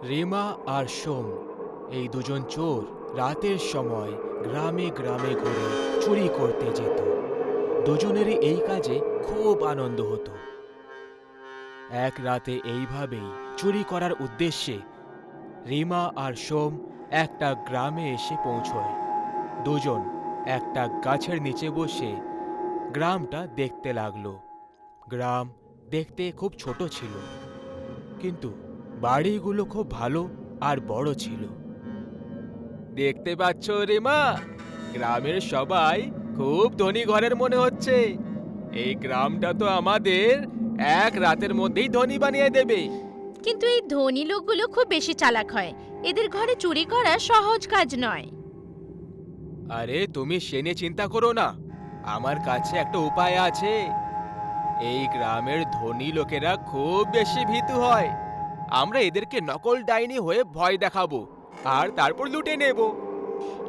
রিমা আর সোম এই দুজন চোর রাতের সময় গ্রামে গ্রামে ঘুরে চুরি করতে যেত। দুজনেরই এই কাজে খুব আনন্দ হতো। এক রাতে এইভাবেই চুরি করার উদ্দেশ্যে রিমা আর সোম একটা গ্রামে এসে পৌঁছয়। দুজন একটা গাছের নিচে বসে গ্রামটা দেখতে লাগলো। গ্রাম দেখতে খুব ছোট ছিল, কিন্তু বাড়িগুলো খুব ভালো আর বড় ছিল। দেখতে পাচ্ছ রিমা, গ্রামের সবাই খুব ধনী ঘরের মনে হচ্ছে। এই গ্রামটা তো আমাদের এক রাতের মধ্যেই ধনী বানিয়ে দেবে। কিন্তু এই ধনী লোকগুলো খুব বেশি চালাক হয়। এদের ঘরে চুরি করা সহজ কাজ নয়। আরে তুমি সে নিয়ে চিন্তা করো না, আমার কাছে একটা উপায় আছে। এই গ্রামের ধনী লোকেরা খুব বেশি ভীতু হয়। আমরা এদেরকে নকল ডাইনি হয়ে ভয় দেখাবো আর তারপর লুটে নেব।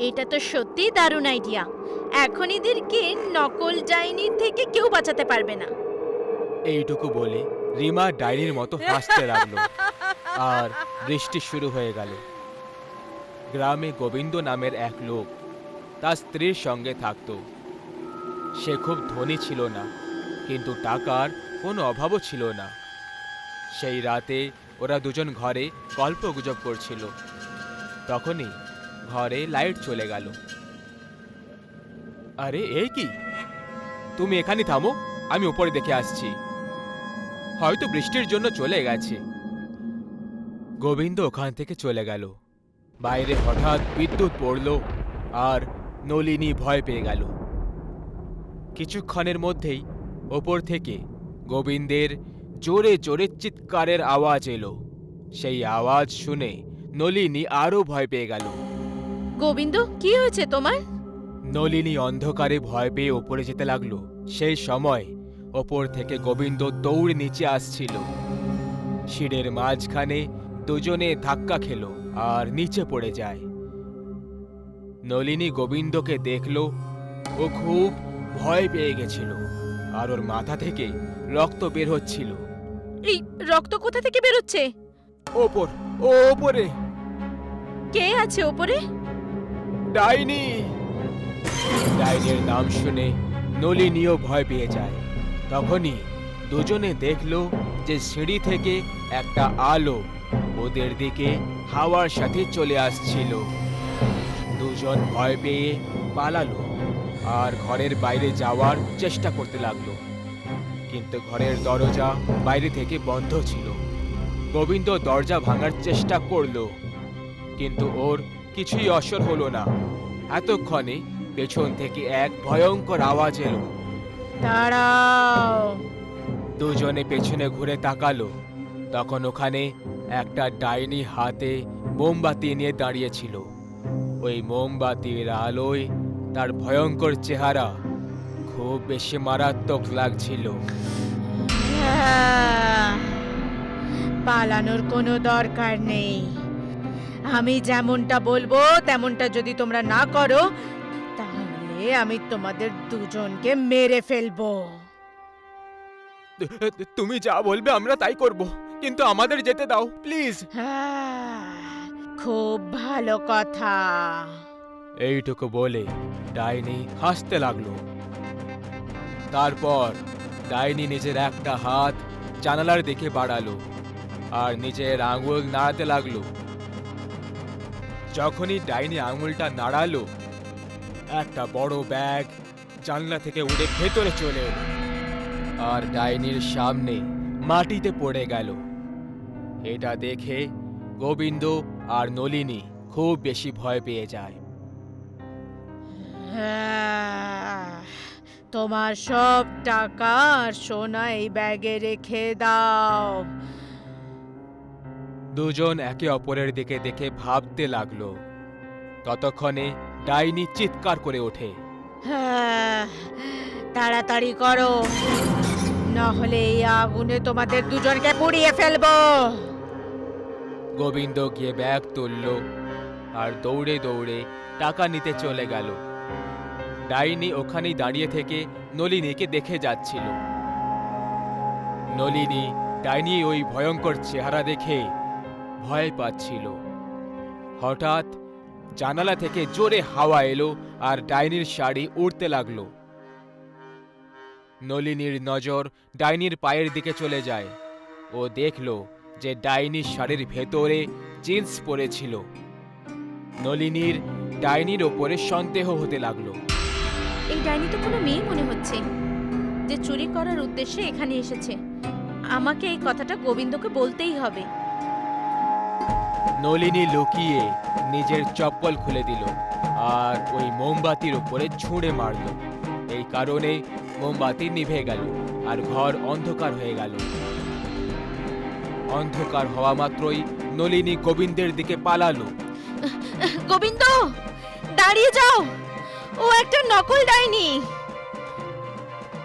এটা তো সত্যিই দারুণ আইডিয়া। এখন এদেরকে নকল ডাইনির থেকে কেউ বাঁচাতে পারবে না। এইটুকু বলে রিমা ডাইনির মতো হাসতে লাগলো আর বৃষ্টি শুরু হয়ে গেল। গ্রামে গোবিন্দ নামের এক লোক তার স্ত্রীর সঙ্গে থাকত। সে খুব ধনী ছিল না, কিন্তু টাকার কোনো অভাবও ছিল না। সেই রাতে ওরা দুজন ঘরে গল্পগুজব করছিল। তখনই ঘরে লাইট চলে গেল। আরে এ কি, তুমি এখানে থামো, আমি উপরে দেখে আসছি। হয়তো বৃষ্টির জন্য চলে গেছে। গোবিন্দ ওখান থেকে চলে গেল। বাইরে হঠাৎ বিদ্যুৎ পড়ল আর নলিনী ভয় পেয়ে গেল। কিছুক্ষণের মধ্যেই ওপর থেকে গোবিন্দের জোরে জোরে চিৎকারের আওয়াজ এলো। সেই আওয়াজ শুনে নলিনী আরো ভয় পেয়ে গেল। গোবিন্দ, কি হয়েছে তোমার? নলিনী অন্ধকারে ভয় পেয়ে ওপরে যেতে লাগলো। সেই সময় ওপর থেকে গোবিন্দ দৌড়ে নিচে আসছিল। সিঁড়ের মাঝখানে দুজনে ধাক্কা খেলো আর নিচে পড়ে যায়। নলিনী গোবিন্দকে দেখলো। ও খুব ভয় পেয়ে গেছিল আর ওর মাথা থেকে রক্ত বের হচ্ছিল। এই রক্ত কোথা থেকে বেরোচ্ছে? ওপরে কে আছে ওপরে? ডাইনি। ডাইনির নাম শুনে নলিনীও ভয় পেয়ে যায়। তখনই দুজনে দেখলো যে সিঁড়ি থেকে একটা আলো ওদের দিকে হাওয়ার সাথে চলে আসছিল। দুজন ভয় পেয়ে পালালো আর ঘরের বাইরে যাওয়ার চেষ্টা করতে লাগলো, কিন্তু ঘরের দরজা বাইরে থেকে বন্ধ ছিল। গোবিন্দ দরজা ভাঙার চেষ্টা করলো, কিন্তু ওর কিছুই অসর হলো না। এতক্ষণে পেছন থেকে এক ভয়ঙ্কর আওয়াজ এলো। দাঁড়াও! দুজনে পেছনে ঘুরে তাকালো। তখন ওখানে একটা ডাইনি হাতে মোমবাতি নিয়ে দাঁড়িয়েছিল। ওই মোমবাতির আলোয় তার ভয়ঙ্কর চেহারা খুব বেশি মারাত্মক লাগছিল। পালানোর কোনো দরকার নেই। আমি যেমনটা বলবো তেমনটা যদি তোমরা না করো, তাহলে আমি তোমাদের দুজনকে মেরে ফেলবো। তুমি যা বলবে আমরা তাই করব, কিন্তু আমাদের যেতে দাও প্লিজ। খুব ভালো কথা। এইটুকু বলে ডাইনি হাসতে লাগলো। তারপর ডাইনি নিজের একটা হাত জানালার দিকে বাড়ালো আর নিজের আঙুল নাড়াতে লাগলো। যখনই ডাইনি আঙুলটা নাড়ালো, একটা বড় ব্যাগ জানলা থেকে উড়ে ভেতরে চলে এলো আর ডাইনির সামনে মাটিতে পড়ে গেল। এটা দেখে গোবিন্দ আর নলিনী খুব বেশি ভয় পেয়ে যায়। তোমার সব টাকা আর সোনা এই ব্যাগে রেখে দাও। দুজন একে অপরের দিকে দেখে ভাবতে লাগলো। ততক্ষণে ডাইনি চিৎকার করে ওঠে। তাড়াতাড়ি করো, না হলে এই আগুনে তোমাদের দুজনকে পুড়িয়ে ফেলবো। গোবিন্দ গিয়ে ব্যাগ তুলল আর দৌড়ে দৌড়ে টাকা নিতে চলে গেল। ডাইনি ওখানেই দাঁড়িয়ে থেকে নলিনীকে দেখে যাচ্ছিল। নলিনী ডাইনি ওই ভয়ঙ্কর চেহারা দেখে ভয় পাচ্ছিল। হঠাৎ জানালা থেকে জোরে হাওয়া এলো আর ডাইনির শাড়ি উড়তে লাগলো। নলিনীর নজর ডাইনির পায়ের দিকে চলে যায়। ও দেখল যে ডাইনির শাড়ির ভেতরে জিন্স পরেছিল। নলিনীর ডাইনির ওপরে সন্দেহ হতে লাগলো। এই ডাইনি তো কোনো মেয়ে মনে হচ্ছে, যে চুরি করার উদ্দেশ্যে এখানে এসেছে। আমাকে এই কথাটা গোবিন্দকে বলতেই হবে। নলিনী লুকিয়ে নিজের চপ্পল খুলে দিল আর ওই মোমবাতির উপরে ছুঁড়ে মারল। এই কারণে মোমবাতি নিভে গেল আর ঘর অন্ধকার হয়ে গেল। অন্ধকার হওয়া মাত্রই নলিনী গোবিন্দের দিকে পালালো। গোবিন্দ, দাঁড়িয়ে যাও, ও একটা নকল ডাইনি।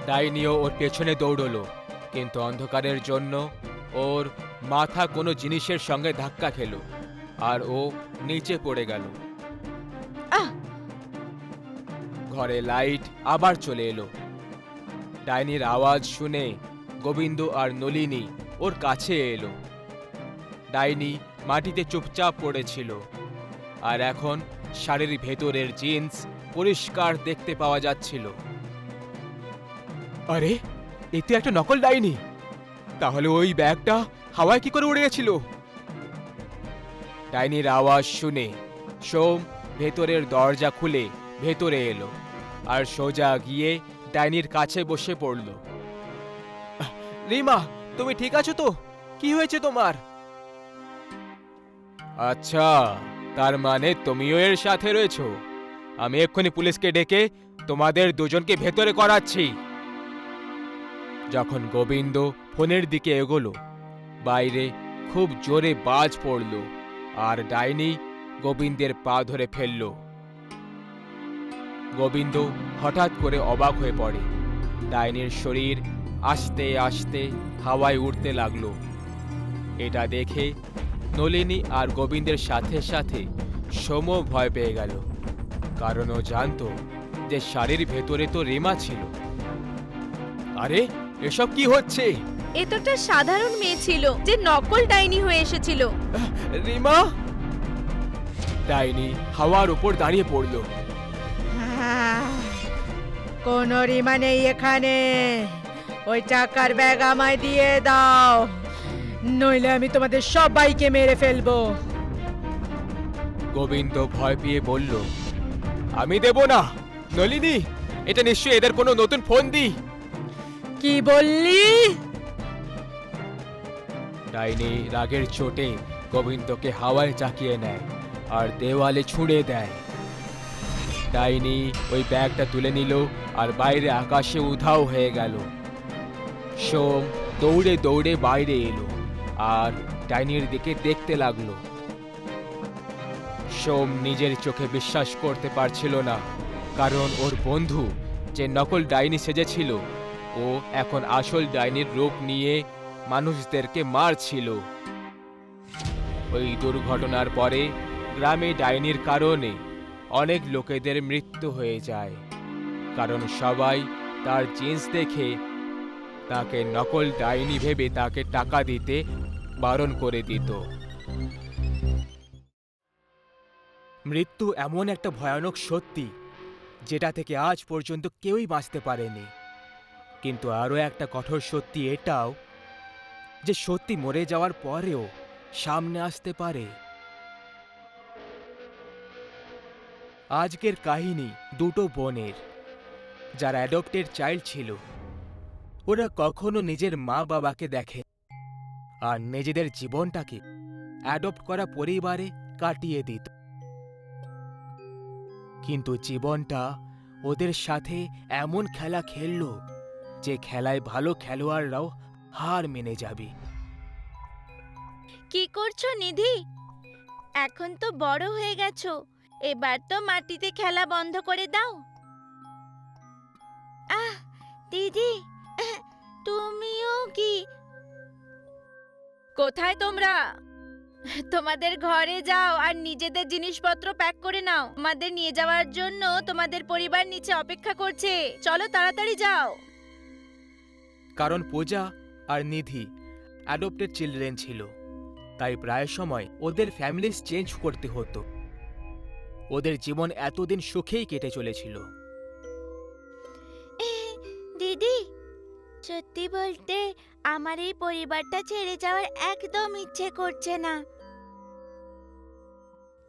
ডাইনিও ওর পেছনে দৌড়লো, কিন্তু অন্ধকারের জন্য ওর মাথা কোনো জিনিসের সঙ্গে ধাক্কা খেলো আর ও নিচে পড়ে গেল। আহ! ঘরে লাইট আবার চলে এলো। ডাইনির আওয়াজ শুনে গোবিন্দ আর নলিনী ওর কাছে এলো। ডাইনি মাটিতে চুপচাপ পড়েছিল আর এখন শাড়ির ভেতরের জিন্স পরিষ্কার দেখতে পাওয়া যাচ্ছিল। আরে, এতে একটা নকল ডাইনি। তাহলে ওই ব্যাগটা হাওয়ায় কি করে উড়ে গেছিল? ডাইনির আওয়াজ শুনে সোম ভেতরের দরজা খুলে ভেতরে এলো আর সোজা গিয়ে ডাইনির কাছে বসে পড়ল। রিমা, তুমি ঠিক আছো তো? কি হয়েছে তোমার? আচ্ছা, তার মানে তুমিও এর সাথে রয়েছো। আমি এক্ষুনি পুলিশকে ডেকে তোমাদের দুজনকে ভেতরে করাচ্ছি। যখন গোবিন্দ ফোনের দিকে এগোলো, বাইরে খুব জোরে বাজ পড়ল আর ডাইনি গোবিন্দের পা ধরে ফেলল। গোবিন্দ হঠাৎ করে অবাক হয়ে পড়ে। ডাইনির শরীর আস্তে আস্তে হাওয়ায় উড়তে লাগলো। এটা দেখে নলিনী আর গোবিন্দের সাথে সাথে সোমও ভয় পেয়ে গেল, কারণ ও জানতো যে শাড়ির ভেতরে তো রিমা ছিল। আরে, এসব কি হচ্ছে? এ তো একটা সাধারণ মেয়ে ছিল যে নকল ডাইনি হয়ে এসেছিল। রিমা! ডাইনি হাওয়ার উপর দাঁড়িয়ে পড়ল। কোনো রিমা নেই এখানে। ওই টাকার ব্যাগ আমায় দিয়ে দাও, নইলে আমি তোমাদের সবাইকে মেরে ফেলবো। গোবিন্দ ভয় পেয়ে বলল, আমি দেব না। নলিনী, এটা নিশ্চয়ই এদের কোনো নতুন ফন্দি। কি বললি? ডাইনি রাগের চোটে গোবিন্দকে হাওয়ায় চাকিয়ে নেয় আর দেওয়ালে ছুঁড়ে দেয়। ডাইনি ওই ব্যাগটা তুলে নিল আর বাইরে আকাশে উধাও হয়ে গেল। সোম দৌড়ে দৌড়ে বাইরে এলো আর ডাইনির দিকে দেখতে লাগলো। সোম নিজের চোখে বিশ্বাস করতে পারছিল না, কারণ ওর বন্ধু যে নকল ডাইনি সেজেছিল, ও এখন আসল ডাইনির রূপ নিয়ে মানুষদেরকে মারছিল। ওই দুর্ঘটনার পরে গ্রামে ডাইনির কারণে অনেক লোকেদের মৃত্যু হয়ে যায়, কারণ সবাই তার জিন্স দেখে তাকে নকল ডাইনি ভেবে তাকে টাকা দিতে বারণ করে দিত। মৃত্যু এমন একটা ভয়ানক সত্যি যেটা থেকে আজ পর্যন্ত কেউই বাঁচতে পারেনি। কিন্তু আরও একটা কঠোর সত্যি এটাও যে সত্যি মরে যাওয়ার পরেও সামনে আসতে পারে। আজকের কাহিনী দুটো বোনের, যারা অ্যাডপ্টেড চাইল্ড ছিল। ওরা কখনো নিজের মা বাবাকে দেখে আর নিজেদের জীবনটাকে অ্যাডপ্ট করা পরিবারে কাটিয়ে দিত। কিন্তু জীবনটা ওদের সাথে এমন খেলা খেলল যে খেলায় ভালো খেলোয়াড়রাও হার মেনে যাবে। কি করছো নিধি? এখন তো বড় হয়ে গেছো, এবার তো মাটিতে খেলা বন্ধ করে দাও। আহ, দিদি, তুমিও কি? কোথায় তোমরা? তোমাদের ঘরে যাও আর নিজেদের জিনিসপত্র প্যাক করে নাও। আমাদের নিয়ে যাওয়ার জন্য তোমাদের পরিবার নিচে অপেক্ষা করছে। চলো তাড়াতাড়ি যাও। কারণ পূজা আর নিধি অ্যাডপ্টেড চিলড্রেন ছিল, তাই প্রায় সময় ওদের ফ্যামিলিজ চেঞ্জ করতে হতো। ওদের জীবন এতদিন সুখেই কেটে চলেছিল। দিদি, সত্যি বলতে আমার এই পরিবারটা ছেড়ে যাওয়ার একদম ইচ্ছে করছে না,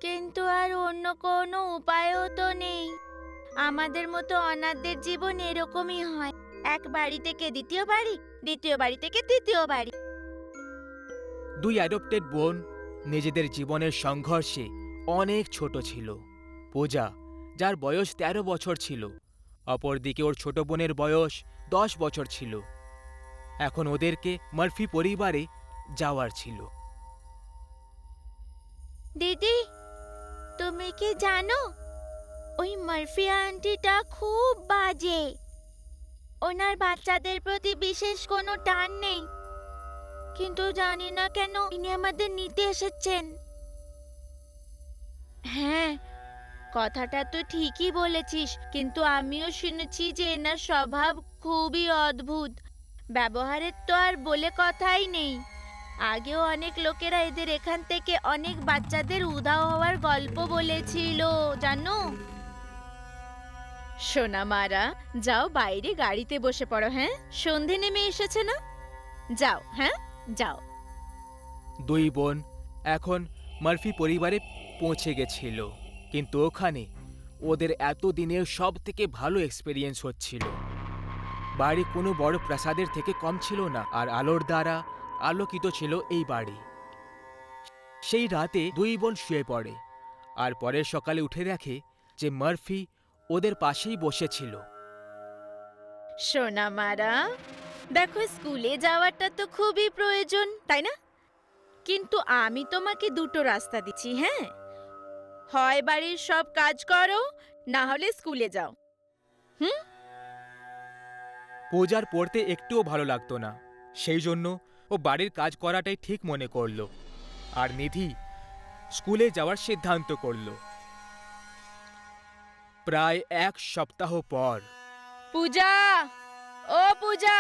কিন্তু আর অন্য কোনো উপায়ও তো নেই। আমাদের মতো অনাথদের জীবন এরকমই হয়, এক বাড়ি থেকে দ্বিতীয় বাড়ি, দ্বিতীয় বাড়ি থেকে তৃতীয় বাড়ি। দুই অ্যাডপ্টেড বোন নিজেদের জীবনের সংঘর্ষে অনেক ছোট ছিল। পূজা, যার বয়স ১৩ বছর ছিল, অপরদিকে ওর ছোট বোনের বয়স ১০ বছর ছিল। এখন ওদেরকে মার্ফি পরিবারে যাওয়ার ছিল। দিদি, তুমি কি জানো ওই মার্ফি আন্টিটা খুব বাজে। ওনার বাচ্চাদের প্রতি বিশেষ কোনো টান নেই, কিন্তু জানি না কেন ইনি আমাদের নিতে এসেছেন। হ্যাঁ, কথাটা তো ঠিকই বলেছিস, কিন্তু আমিও শুনেছি যে এনার স্বভাব খুবই অদ্ভুত। ব্যবহারের তো আর বলে কথাই নেই। আগেও অনেক লোকেরা এদের এখান থেকে অনেক বাচ্চাদের উধাও হওয়ার গল্প বলেছিল, জানো। সোনা মারা, যাও বাইরে গাড়িতে বসে পড়ো। হ্যাঁ, সন্ধে নেমে এসেছে না? যাও, হ্যাঁ যাও। দুই বোন এখন মার্ফি পরিবারে পৌঁছে গেছিল, কিন্তু ওখানে ওদের এতদিনের সব থেকে ভালো এক্সপেরিয়েন্স হচ্ছিল। বাড়ি কোনো বড় প্রাসাদের থেকে কম ছিল না, আর আলোর দ্বারা আলোকিত ছিল এই বাড়ি। সেই রাতে দুই বোন শুয়ে পড়ে, আর পরের সকালে উঠে দেখে যে মার্ফি ওদের পাশেই বসেছিল। সোনা মারা, দেখো স্কুলে যাওয়াটা তো খুবই প্রয়োজন, তাই না? কিন্তু আমি তোমাকে দুটো রাস্তা দিচ্ছি। হ্যাঁ, হয় বাড়ির সব কাজ করো, না হলে স্কুলে যাও। পূজার পড়তে একটুও ভালো লাগতো না, সেই জন্য ও বাড়ির কাজ করাটাই ঠিক মনে করল, আর নিধি স্কুলে যাওয়ার সিদ্ধান্ত করল। প্রায় ১ সপ্তাহ পর পূজা, ও পূজা,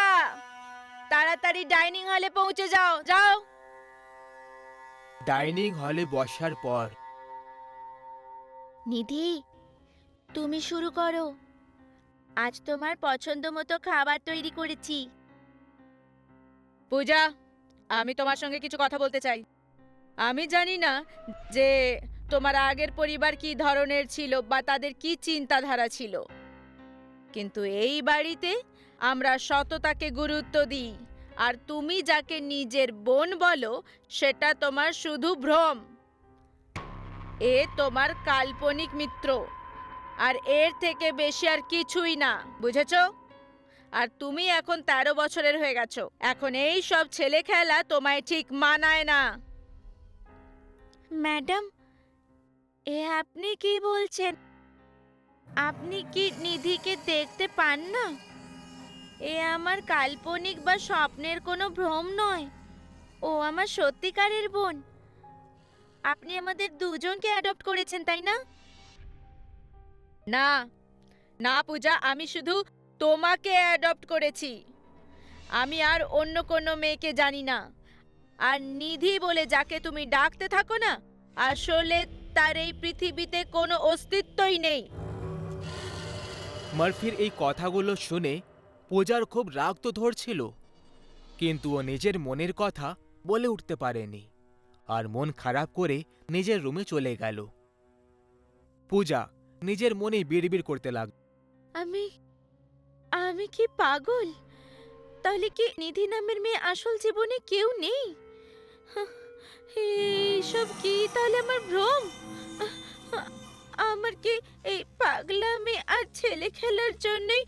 তাড়াতাড়ি ডাইনিং হলে পৌঁছে যাও, যাও। ডাইনিং হলে বসার পর নিধি, তুমি শুরু করো। আজ তোমার পছন্দ মতো খাবার তৈরি করেছি। পূজা, আমি তোমার সঙ্গে কিছু কথা বলতে চাই। আমি জানি না যে তোমার আগের পরিবার কি ধরনের ছিল বা তাদের কি চিন্তাধারা ছিল, কিন্তু এই বাড়িতে আমরা সততাকে গুরুত্ব দিই, আর তুমি যাকে নিজের বোন বলো সেটা তোমার শুধু ভ্রম। এ তোমার কাল্পনিক মিত্র, আর এর থেকে বেশি আর কিছুই না, বুঝেছো? আর তুমি এখন ১৩ বছরের হয়ে গেছো, এখন এই সব ছেলে খেলা তোমায় ঠিক মানায় না। ম্যাডাম, এ আপনি কি বলছেন? আপনি কি নিধিকে দেখতে পান না? এ আমার কাল্পনিক বা স্বপ্নের কোনো ভ্রম নয়, ও আমার সত্যিকারের বোন। আপনি আমাদের দুজনকে অ্যাডপ্ট করেছেন, তাই না? না না পূজা, আমি শুধু তোমাকে অ্যাডপ্ট করেছি। আমি আর অন্য কোনো মেয়েকে জানি না। আর নিধি বলে যাকে তুমি ডাকতে থাকো না, আসলে তার এই পৃথিবীতে কোনো অস্তিত্বই নেই। মার্ফির এই কথাগুলো শুনে পূজার খুব রাগ তো ধরছিল, কিন্তু ও নিজের মনের কথা বলে উঠতে পারেনি, আর মন খারাপ করে নিজের রুমে চলে গেল। পূজা নিজের মনে বিড়বিড় করতে লাগল। আমি আমি কি পাগল? তাহলে কি নিধি নামের মেয়ে আসল জীবনে কেউ নেই? এইসব কি তাহলে আমার ভ্রম? আমার কি এই পাগলামি আর ছেলে খেলার জন্যই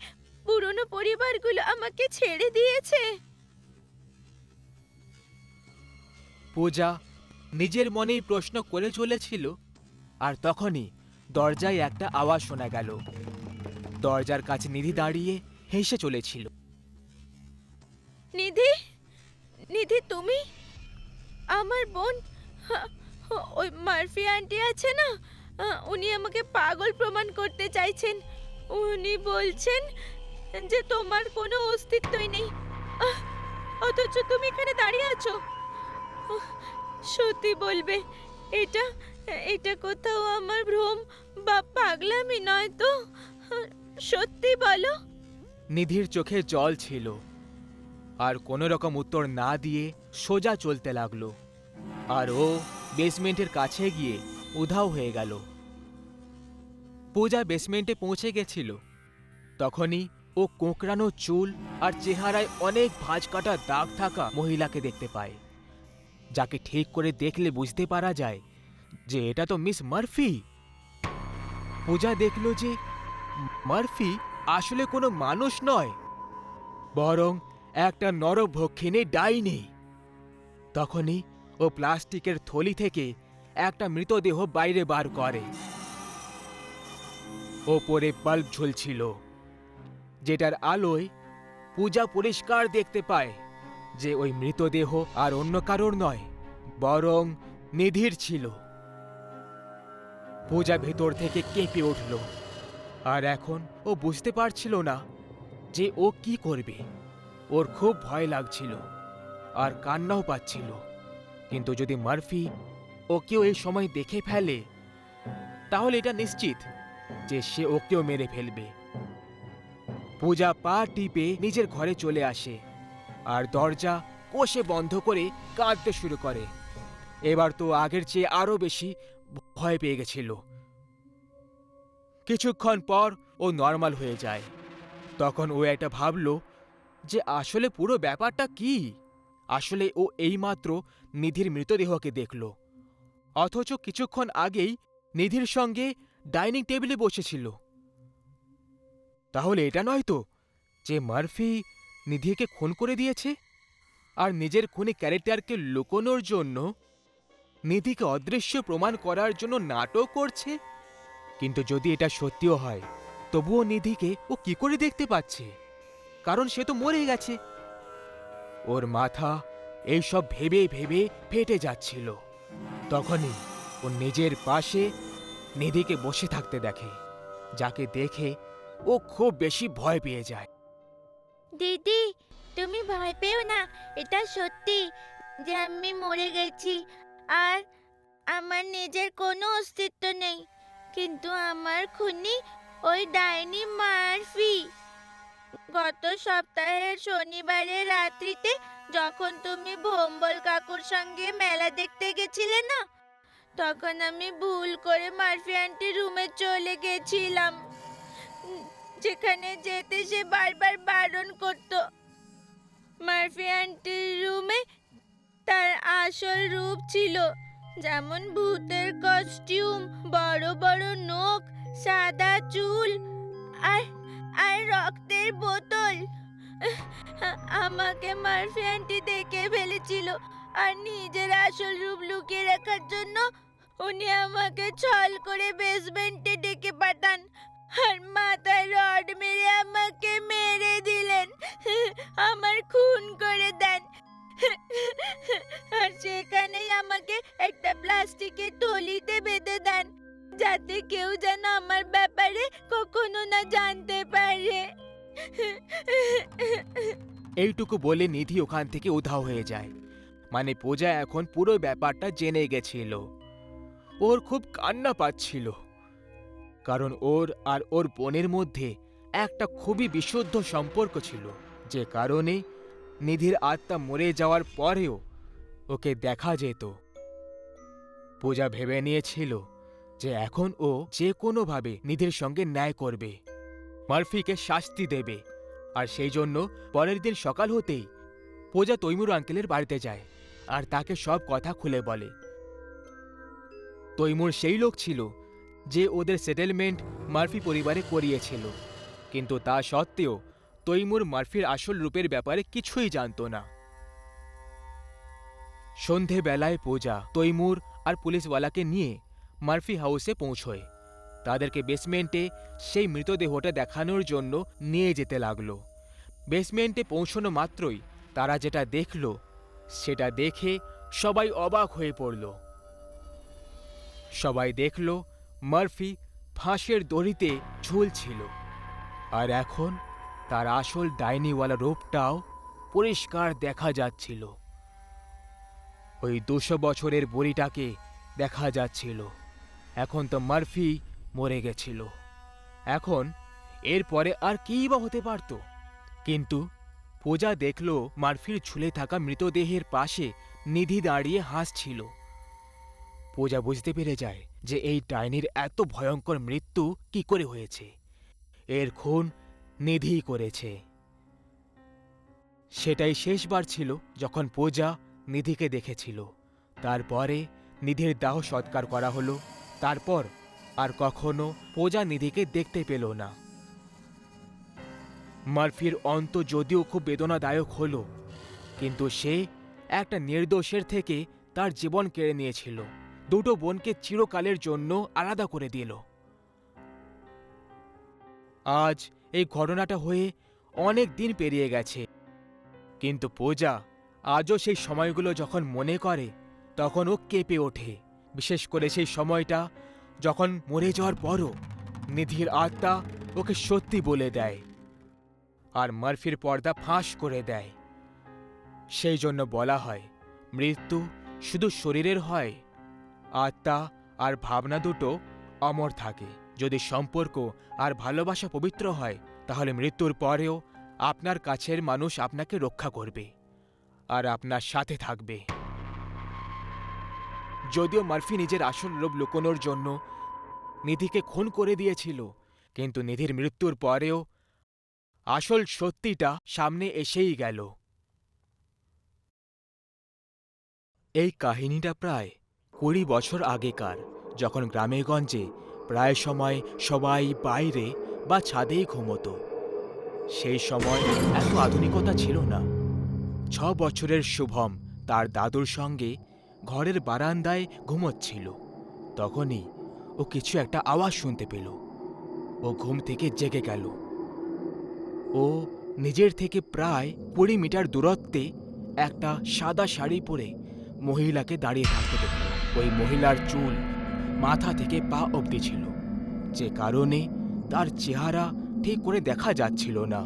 পুরনো পরিবারগুলো আমাকে ছেড়ে দিয়েছে? পূজা নিজের মনেই প্রশ্ন করে চলেছিল, আর তখনই দরজায় একটা আওয়াজ শোনা গেল। দরজার কাছে নিধি দাঁড়িয়ে হেসে চলেছিল। নিধি, নিধি তুমি? আমার বোন, ওই মার্ফি আন্টি আছে না, উনি আমাকে পাগল প্রমাণ করতে চাইছেন। উনি বলছেন যে তোমার কোনো অস্তিত্বই নেই, অথচ তুমি এখানে দাঁড়িয়ে আছো। সত্যি বলবে, এটা এটা কোথাও আমার ভ্রম বা পাগলামি নয় তো? সত্যি বলো। নিধির চোখে জল ছিল, আর কোনো রকম উত্তর না দিয়ে সোজা চলতে লাগলো। আর ও বেসমেন্টের কাছে গিয়ে উধাও হয়ে গেল। পূজা বেসমেন্টে পৌঁছে গেছিল। তখনই ও কোঁকড়ানো চুল আর চেহারায় অনেক ভাঁজ কাটা দাগ থাকা মহিলাকে দেখতে পায়, যাকে ঠিক করে দেখলে বুঝতে পারা যায় যে এটা তো মিস মার্ফি। পূজা দেখল যে মার্ফি আসলে কোনো মানুষ নয়, বরং একটা নরভক্ষিণী ডাইনি। তখনই ও প্লাস্টিকের থলি থেকে একটা মৃতদেহ বাইরে বার করে। ওপরে বাল্ব ঝুলছিল, যেটার আলোয় পূজা পরিষ্কার দেখতে পায় যে ওই মৃতদেহ আর অন্য কারোর নয়, বরং নিধির ছিল। পূজা ভেতর থেকে কেঁপে উঠল, আর এখন ও বুঝতে পারছিল না যে ও কি করবে। ওর খুব ভয় লাগছিল আর কান্নাও পাচ্ছিল, কিন্তু যদি মার্ফি ওকেও এই সময় দেখে ফেলে তাহলে এটা নিশ্চিত যে সে ওকেও মেরে ফেলবে। পূজা পা টিপে নিজের ঘরে চলে আসে আর দরজা কষে বন্ধ করে কাঁদতে শুরু করে। এবার তো আগের চেয়ে আরো বেশি ভয় পেয়ে গেছিল। কিছুক্ষণ পর ও নর্মাল হয়ে যায়। তখন ও এটা ভাবলো যে আসলে পুরো ব্যাপারটা কি। আসলে ও এইমাত্র নিধির মৃতদেহকে দেখল, অথচ কিছুক্ষণ আগেই নিধির সঙ্গে ডাইনিং টেবিলে বসেছিল। তাহলে এটা নয় তো যে মার্ফি নিধিকে খুন করে দিয়েছে আর নিজের খুনি ক্যারেক্টারকে লুকোনোর জন্য নিধিকে অদৃশ্য প্রমাণ করার জন্য নাটক করছে? কিন্তু যদি এটা সত্যিও হয়, তবুও নিধিকে ও কি করে দেখতে পাচ্ছে? কারণ সে তো মরে গেছে। ওর মাথা এইসব ভেবে ভেবে ফেটে যাচ্ছিল। তখনই ও নিজের পাশে নিধিকে বসে থাকতে দেখে, যাকে দেখে ও খুব বেশি ভয় পেয়ে যায়। দিদি, তুমি ভয় পেও না। এটা সত্যি যে আমি মরে গেছি আর আমার নিজের কোনো অস্তিত্ব নেই। কিন্তু আমার খুনি ওই ডাইনি মার্ফি। গত সপ্তাহের শনিবারের রাত্রিতে যখন তুমি ভোম্বল কাকুর সঙ্গে মেলা দেখতে গেছিলে না, তখন আমি ভুল করে মার্ফি আন্টির রুমে চলে গেছিলাম, যেখানে যেতে সে বারবার বারণ করত। মার্ফি আন্টির রুমে তার আসল রূপ ছিল, যেমন ভূতের কস্টিউম, বড় বড় নখ, সাদা চুল আর আর রক্তের বোতল। আমাকে মার্ফি আন্টি দেখে ফেলেছিল, আর নিজের আসল রূপ লুকিয়ে রাখার জন্য উনি আমাকে ছল করে বেসমেন্টে ডেকে পাঠান আর মাথায় রড মেরে আমাকে মেরে দিলেন, আমার খুন করে দেন। আর সেখানেই আমাকে একটা প্লাস্টিকের থলিতে বেঁধে দেন, যাতে কেউ যেন আমার ব্যাপারে কখনো না জানতে পারে। এইটুকু বলে নিধি ওখান থেকে উধাও হয়ে যায়। মানে পূজা এখন পুরো ব্যাপারটা জেনে গেছিল। ওর খুব কান্না পাচ্ছিল, কারণ ওর আর ওর বোনের মধ্যে একটা খুবই বিশুদ্ধ সম্পর্ক ছিল, যে কারণে নিধির আত্মা মরে যাওয়ার পরেও ওকে দেখা যেত। পূজা ভেবে নিয়েছিল যে এখন ও যে কোনোভাবে নিধির সঙ্গে ন্যায় করবে, মার্ফিকে শাস্তি দেবে। আর সেই জন্য পরের দিন সকাল হতেই পূজা তৈমুর আঙ্কেলের বাড়িতে যায় আর তাকে সব কথা খুলে বলে। তৈমুর সেই লোক ছিল যে ওদের সেটেলমেন্ট মার্ফি পরিবারে করিয়েছিল, কিন্তু তা সত্ত্বেও তৈমুর মার্ফির আসল রূপের ব্যাপারে কিছুই জানত না। সন্ধেবেলায় পূজা তৈমুর আর পুলিশওয়ালাকে নিয়ে মার্ফি হাউসে পৌঁছয়। তাদেরকে বেসমেন্টে সেই মৃতদেহটা দেখানোর জন্য নিয়ে যেতে লাগলো। বেসমেন্টে পৌঁছানো মাত্রই তারা যেটা দেখল সেটা দেখে সবাই অবাক হয়ে পড়ল। সবাই দেখল মার্ফি ফাঁসের দড়িতে ঝুলছিল, আর এখন তার আসল ডাইনিওয়ালা রূপটাও পরিষ্কার দেখা যাচ্ছিল। ওই 200 বছরের বুড়িটাকে দেখা যাচ্ছিল। এখন তো মার্ফি মরে গেছিল। এখন এরপরে আর কী বা হতে পারত? কিন্তু পূজা দেখল মার্ফির ঝুলে থাকা মৃতদেহের পাশে নিধি দাঁড়িয়ে হাসছিল। পূজা বুঝতে পেরে যায় যে এই ডাইনির এত ভয়ঙ্কর মৃত্যু কি করে হয়েছে। এর খুন নিধি করেছে। সেটাই শেষবার ছিল যখন পূজা নিধিকে দেখেছিল। তারপরে নিধির দাহ সৎকার করা হলো। তারপর আর কখনো পূজা নিধিকে দেখতে পেল না। মার্ফির অন্ত যদিও খুব বেদনাদায়ক হলো, কিন্তু সে একটা নির্দোষের থেকে তার জীবন কেড়ে নিয়েছিল। দুটো বোনকে চিরকালের জন্য আলাদা করে দিল। আজ এই ঘটনাটা হয়ে অনেক দিন পেরিয়ে গেছে, কিন্তু পূজা আজও সেই সময়গুলো যখন মনে করে তখন ও কেঁপে ওঠে। বিশেষ করে সেই সময়টা যখন মরে যাওয়ার পরও নিধির আত্মা ওকে সত্যি বলে দেয় আর মার্ফির পর্দা ফাঁস করে দেয়। সেই জন্য বলা হয়, মৃত্যু শুধু শরীরের হয়, আত্মা আর ভাবনা দুটো অমর থাকে। যদি সম্পর্ক আর ভালোবাসা পবিত্র হয়, তাহলে মৃত্যুর পরেও আপনার কাছের মানুষ আপনাকে রক্ষা করবে আর আপনার সাথে থাকবে। যদিও মার্ফি নিজের আসল লোভ লুকোনোর জন্য নিধিকে খুন করে দিয়েছিল, কিন্তু নিধির মৃত্যুর পরেও আসল সত্যিটা সামনে এসেই গেল। এই কাহিনীটা প্রায় 20 বছর আগেকার, যখন গ্রামেগঞ্জে প্রায় সময় সবাই বাইরে বা ছাদেই ঘুমোতো। সেই সময় এত আধুনিকতা ছিল না। 6 বছরের শুভম তার দাদুর সঙ্গে ঘরের বারান্দায় ঘুমোচ্ছিল। তখনই ও কিছু একটা আওয়াজ শুনতে পেল। ও ঘুম থেকে জেগে গেল। ও নিজের থেকে প্রায় 20 মিটার দূরত্বে একটা সাদা শাড়ি পরে মহিলাকে দাঁড়িয়ে থাকতে দেখল। ওই মহিলার চুল মাথা থেকে পা অবধি ছিল, যে কারণে তার চেহারা ঠিক করে দেখা যাচ্ছিল না।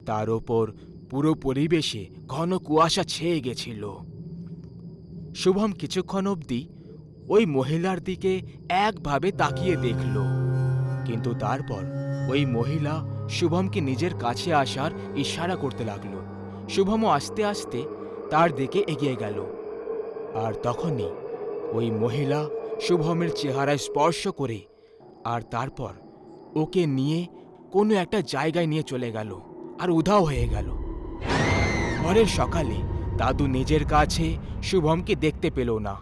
তার ওপর পুরো পরিবেশে ঘন কুয়াশা ছেয়ে গেছিল। শুভম কিছুক্ষণ অবধি ওই মহিলার দিকে একভাবে তাকিয়ে দেখল, কিন্তু তারপর ওই মহিলা শুভমকে নিজের কাছে আসার ইশারা করতে লাগলো। শুভমও আস্তে আস্তে তার দিকে এগিয়ে গেল। আর তখনই ওই মহিলা শুভমের চেহারায় স্পর্শ করে আর তারপর ওকে নিয়ে কোনো একটা জায়গায় নিয়ে চলে গেল আর উধাও হয়ে গেল। পরের সকালে দাদু নিজের কাছে শুভমকে দেখতে পেল না।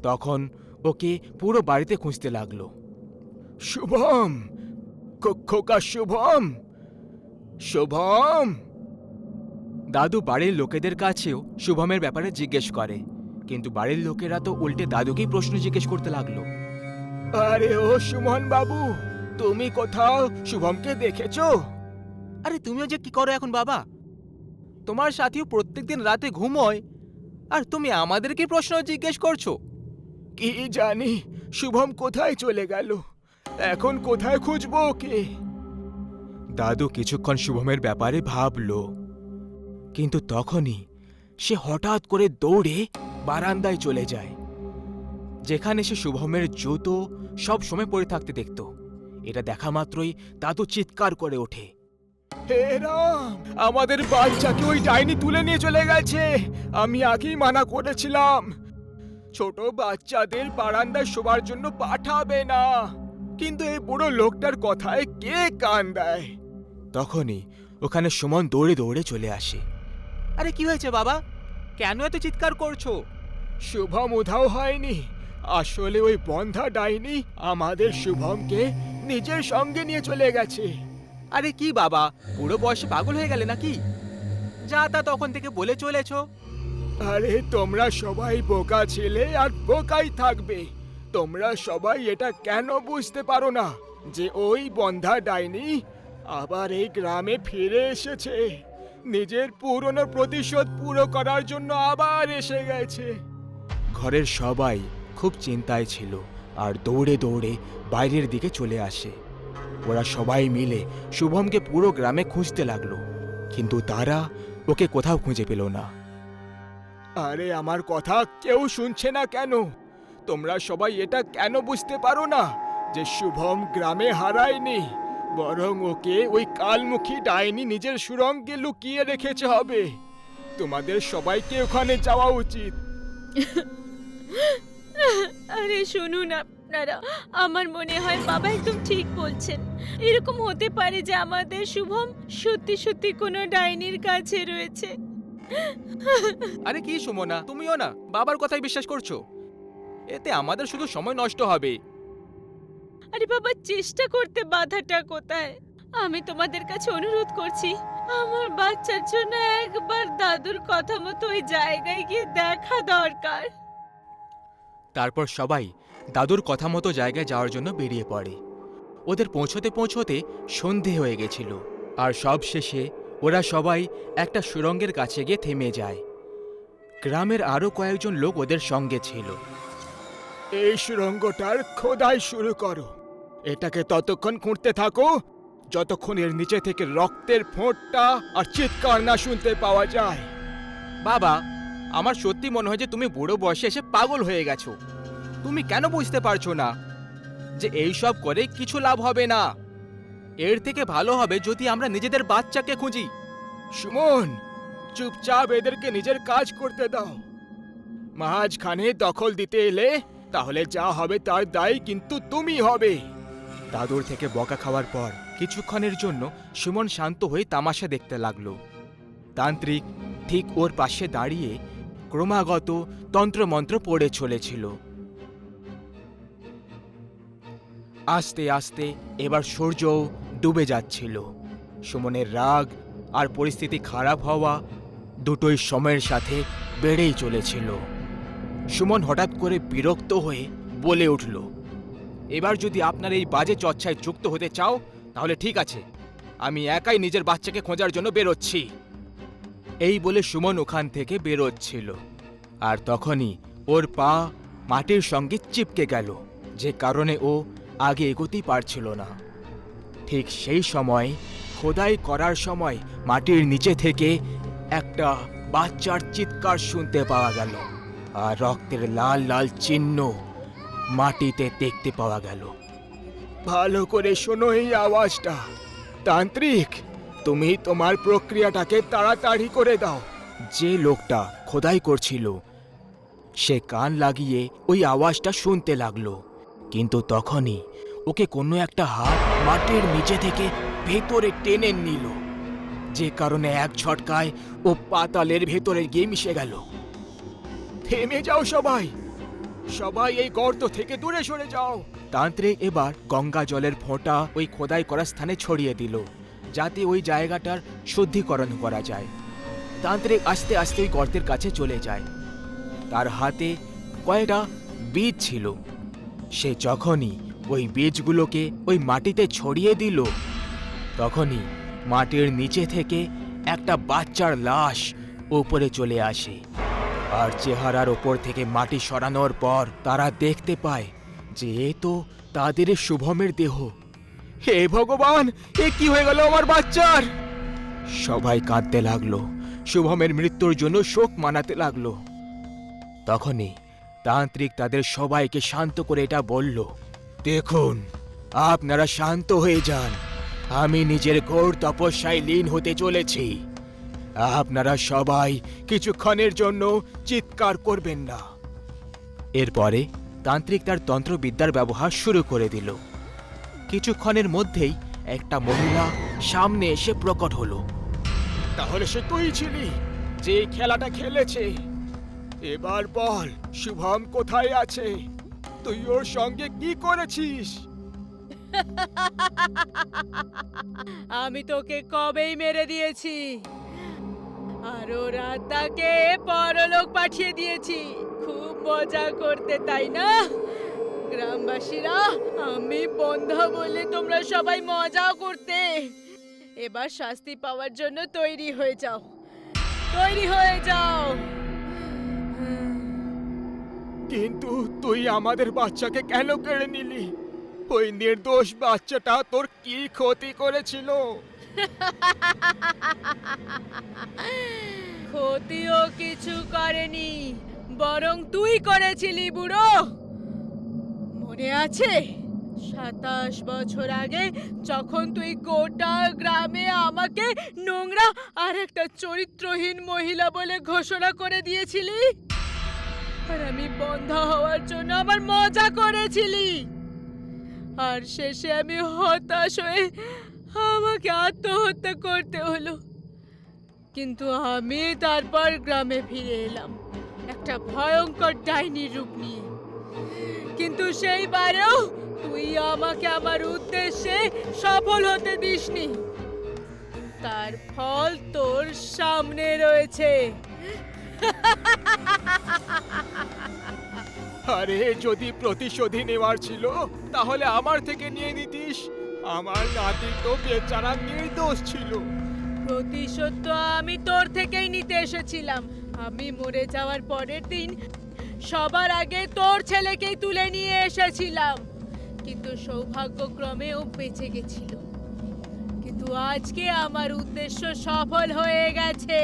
তখন ওকে পুরো বাড়িতে খুঁজতে লাগলো। শুভম, খোকা শুভম, শুভম। দাদু বাড়ির লোকেদের কাছেও শুভমের ব্যাপারে জিজ্ঞেস করে, কিন্তু বাড়ির লোকেরা তো উল্টে দাদুকেই প্রশ্ন জিজ্ঞেস করতে লাগলো। আরে ও সুমন বাবু, তুমি কোথাও শুভমকে দেখেছো? আরে তুমিও যে কি করো এখন বাবা? তোমার সাথীও প্রত্যেকদিন রাতে ঘুমোয়, আর তুমি আমাদেরকে প্রশ্ন জিজ্ঞেস করছো? কি জানি শুভম কোথায় চলে গেল, এখন কোথায় খুঁজবো ওকে? দাদু কিছুক্ষণ শুভমের ব্যাপারে ভাবলো, কিন্তু তখনই সে হঠাৎ করে দৌড়ে বারান্দায় চলে যায়, যেখানে সে শুভমের জুতো সব সময় পরে থাকতে দেখত। এটা দেখা মাত্রই দাদু চিৎকার করে ওঠে, হে রাম, আমাদের বাচ্চাকে ওই ডাইনি তুলে নিয়ে চলে গেছে। আমি আগেই মানা করেছিলাম ছোট বাচ্চাদের বারান্দায় শোবার জন্য পাঠাবে না, কিন্তু এই বুড়ো লোকটার কথায় কে কান দেয়? তখনই ওখানে সুমন দৌড়ে দৌড়ে চলে আসে। আরে কি হয়েছে বাবা, কেন এত চিৎকার করছো? শুভম উধাও হয়নি, আসলে ওই বন্ধা ডাইনি আমাদের শুভমকে নিজের সঙ্গে নিয়ে চলে গেছে। আরে কি বাবা, বুড়ো বয়সে পাগল হয়ে গেলে নাকি? যা তা তখন থেকে বলে চলেছ। আরে তোমরা সবাই বোকা ছেলে আর বোকাই থাকবে। তোমরা সবাই এটা কেন বুঝতে পারো না যে ওই বন্ধা ডাইনি আবার এই গ্রামে ফিরে এসেছে, নিজের পুরনো প্রতিশোধ পুরো করার জন্য আবার এসে গেছে। ঘরের সবাই খুব চিন্তায় ছিল আর দৌড়ে দৌড়ে বাইরের দিকে চলে আসে। ওরা সবাই মিলে শুভমকে পুরো গ্রামে খুঁজতে লাগলো, কিন্তু তারা ওকে কোথাও খুঁজে পেল না। আরে আমার কথা কেউ শুনছে না কেন? তোমরা সবাই এটা কেন বুঝতে পারো না যে শুভম গ্রামে হারায়নি, বরং ওকে ওই কালমুখী ডাইনি নিজের সুরঙ্গে লুকিয়ে রেখেছে হবে? তোমাদের সবাইকে ওখানে যাওয়া উচিত। আরে শুনুন আপনারা, আমার মনে হয় বাবা একদম ঠিক বলছেন। এরকম হতে পারে যে আমাদের শুভম সত্যি সত্যি কোনো ডাইনির কাছে রয়েছে। আরে কি সুমনা, তুমিও না বাবার কথাই বিশ্বাস করছো? এতে আমাদের শুধু সময় নষ্ট হবে। আরে বাবা, চেষ্টা করতে বাধাটা কোথায়? আমি তোমাদের কাছে অনুরোধ করছি, আমার বাচ্চার জন্য একবার দাদুর কথা মতো ওই জায়গায় গিয়ে দেখা দরকার। তারপর সবাই দাদুর কথা মতো জায়গায় যাওয়ার জন্য বেরিয়ে পড়ে। ওদের পৌঁছতে পৌঁছতে সন্ধে হয়ে গেছিল, আর সব শেষে ওরা সবাই একটা সুড়ঙ্গের কাছে গিয়ে থেমে যায়। গ্রামের আরও কয়েকজন লোক ওদের সঙ্গে ছিল। এই সুড়ঙ্গটার খোদাই শুরু করো। এটাকে ততক্ষণ খুঁড়তে থাকো যতক্ষণ এর নিচে থেকে রক্তের ফোঁটা আর চিৎকার না শুনতে পাওয়া যায়। বাবা, আমার সত্যি মনে হয় যে তুমি বুড়ো বয়সে এসে পাগল হয়ে গেছো। তুমি কেন বুঝতে পারছো না যে এই সব করে কিছু লাভ হবে না? এর থেকে ভালো হবে যদি আমরা নিজেদের বাচ্চাকে খুঁজি। সুমন, চুপচাপ এদেরকে নিজের কাজ করতে দাও। মাঝখানে দখল দিতে এলে তাহলে যা হবে তার দায় কিন্তু তুমি হবে। দাদুর থেকে বকা খাওয়ার পর কিছুক্ষণের জন্য সুমন শান্ত হয়ে তামাশা দেখতে লাগলো। তান্ত্রিক ঠিক ওর পাশে দাঁড়িয়ে ক্রমাগত তন্ত্রমন্ত্র পড়ে চলেছিল। আস্তে আস্তে এবার সূর্য ডুবে যাচ্ছিল। সুমনের রাগ আর পরিস্থিতি খারাপ হওয়া দুটোই সময়ের সাথে বেড়েই চলেছিল। সুমন হঠাৎ করে বিরক্ত হয়ে বলে উঠল, এবার যদি আপনার এই বাজে চর্চায় যুক্ত হতে চাও তাহলে ঠিক আছে, আমি একাই নিজের বাচ্চাকে খোঁজার জন্য বেরোচ্ছি। এই বলে সুমন ওখান থেকে বেরোচ্ছিল, আর তখনই ওর পা মাটির সঙ্গে চিপকে গেল, যে কারণে ও আগে এগোতেই পারছিল না। ঠিক সেই সময় খোদাই করার সময় মাটির নিচে থেকে একটা বাচ্চার চিৎকার শুনতে পাওয়া গেল, আর রক্তের লাল লাল চিহ্ন মাটিতে দেখতে পাওয়া গেল। ভালো করে শোনো এই আওয়াজটা। তান্ত্রিক, তুমি তোমার প্রক্রিয়াটাকে তাড়াতাড়ি করে দাও। যে লোকটা খোদাই করছিল সে কান লাগিয়ে ওই আওয়াজটা শুনতে লাগলো, কিন্তু তখনই ওকে কোনো একটা হাত মাটির নিচে থেকে ভেতরে টেনে নিল, যে কারণে এক ঝটকায় ও পাতালের ভেতরে গিয়ে মিশে গেল। থেমে যাও সবাই, সবাই এই গর্ত থেকে দূরে সরে যাও। তান্ত্রিক এবার গঙ্গা জলের ফোঁটা ওই খোদাই করা স্থানে ছড়িয়ে দিল, যাতে ওই জায়গাটার শুদ্ধিকরণ করা যায়। তান্ত্রিক আস্তে আস্তে ওই গর্তের কাছে চলে যায়। তার হাতে কয়েকটা বীজ ছিল। সে যখনই ওই বীজগুলোকে ওই মাটিতে ছড়িয়ে দিল, তখনই মাটির নিচে থেকে একটা বাচ্চার লাশ উপরে চলে আসে, আর চেহারার ওপর থেকে মাটি সরানোর পর তারা দেখতে পায় যে এ তো তাদের শুভমের দেহ। হে ভগবান, এ কি হয়ে গেল আমার বাচ্চার? সবাই কাঁদতে লাগলো, শুভমের মৃত্যুর জন্য শোক মানাতে লাগলো। তখনই তান্ত্রিক তাদের সবাইকে শান্ত করে এটা বলল, দেখুন, আপনারা শান্ত হয়ে যান। আমি নিজের ঘোর তপস্যায় লীন হতে চলেছি। আপনারা সবাই কিছুক্ষণের জন্য চিৎকার করবেন না। এরপরে তান্ত্রিক তার তন্ত্রবিদ্যার ব্যবহার শুরু করে দিল। কিছুক্ষণের মধ্যেই একটা মহিলা সামনে এসে প্রকট হলো। তাহলে সে তুই ছিলি যে খেলাটা খেলেছে? এবার বল, শুভম কোথায় আছে? তুই ওর সঙ্গে কি করেছিস? আমি তোকে কবেই মেরে দিয়েছি, আর ওর আত্মাকে পরলোক পাঠিয়ে দিয়েছি। খুব মজা করতে, তাই না গ্রামবাসীরা? আমি বন্ধা বলে তোমরা সবাই মজা করতে। এবার শাস্তি পাওয়ার জন্য তৈরি হয়ে যাও, তৈরি হয়ে যাও। কিন্তু তুই আমাদের বাচ্চাকে কেন কেড়ে নিলি? ওই নির্দোষ বাচ্চাটা তোর কি ক্ষতি করেছিল? ক্ষতিও কিছু করেনি, বরং তুই করেছিলি বুড়ো। মনে আছে 27 বছর আগে যখন তুই গোটা গ্রামে আমাকে নোংরা আর একটা চরিত্রহীন মহিলা বলে ঘোষণা করে দিয়েছিলি? আর আমি বন্ধা হওয়ার জন্য আবার মজা করেছিলি, আর শেষে আমি হতাশ হয়ে আমাকে আত্মহত্যা করতে হলো। কিন্তু আমি তারপর গ্রামে ফিরে এলাম একটা ভয়ঙ্কর ডাইনির রূপ নিয়ে। কিন্তু সেইবারেও তুই আমাকে আমার উদ্দেশ্যে সফল হতে দিসনি। তার ফল তোর সামনে রয়েছে। আরে যদি প্রতিশোধী নেওয়ার ছিল তাহলে আমার থেকে নিয়ে নিতিস। আমার নাতি তো বেচারা নির্দোষ ছিল। প্রতিশোধ তো আমি তোর থেকেই নিতে এসেছিলাম। আমি মরে যাওয়ার পরের দিন সবার আগে তোর ছেলেকেই তুলে নিয়ে এসেছিলাম, কিন্তু সৌভাগ্যক্রমে ও বেঁচে গেছিল। কিন্তু আজকে আমার উদ্দেশ্য সফল হয়ে গেছে।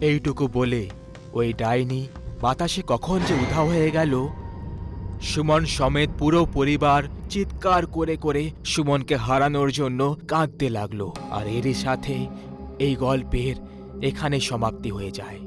এইটুকু বলে ওই ডাইনি বাতাসে কখন যে উধাও হয়ে গেল। সুমন সমেত পুরো পরিবার চিৎকার করে করে সুমনকে হারানোর জন্য কাঁদতে লাগলো। আর এরই সাথে এই গল্পের এখানে সমাপ্তি হয়ে যায়।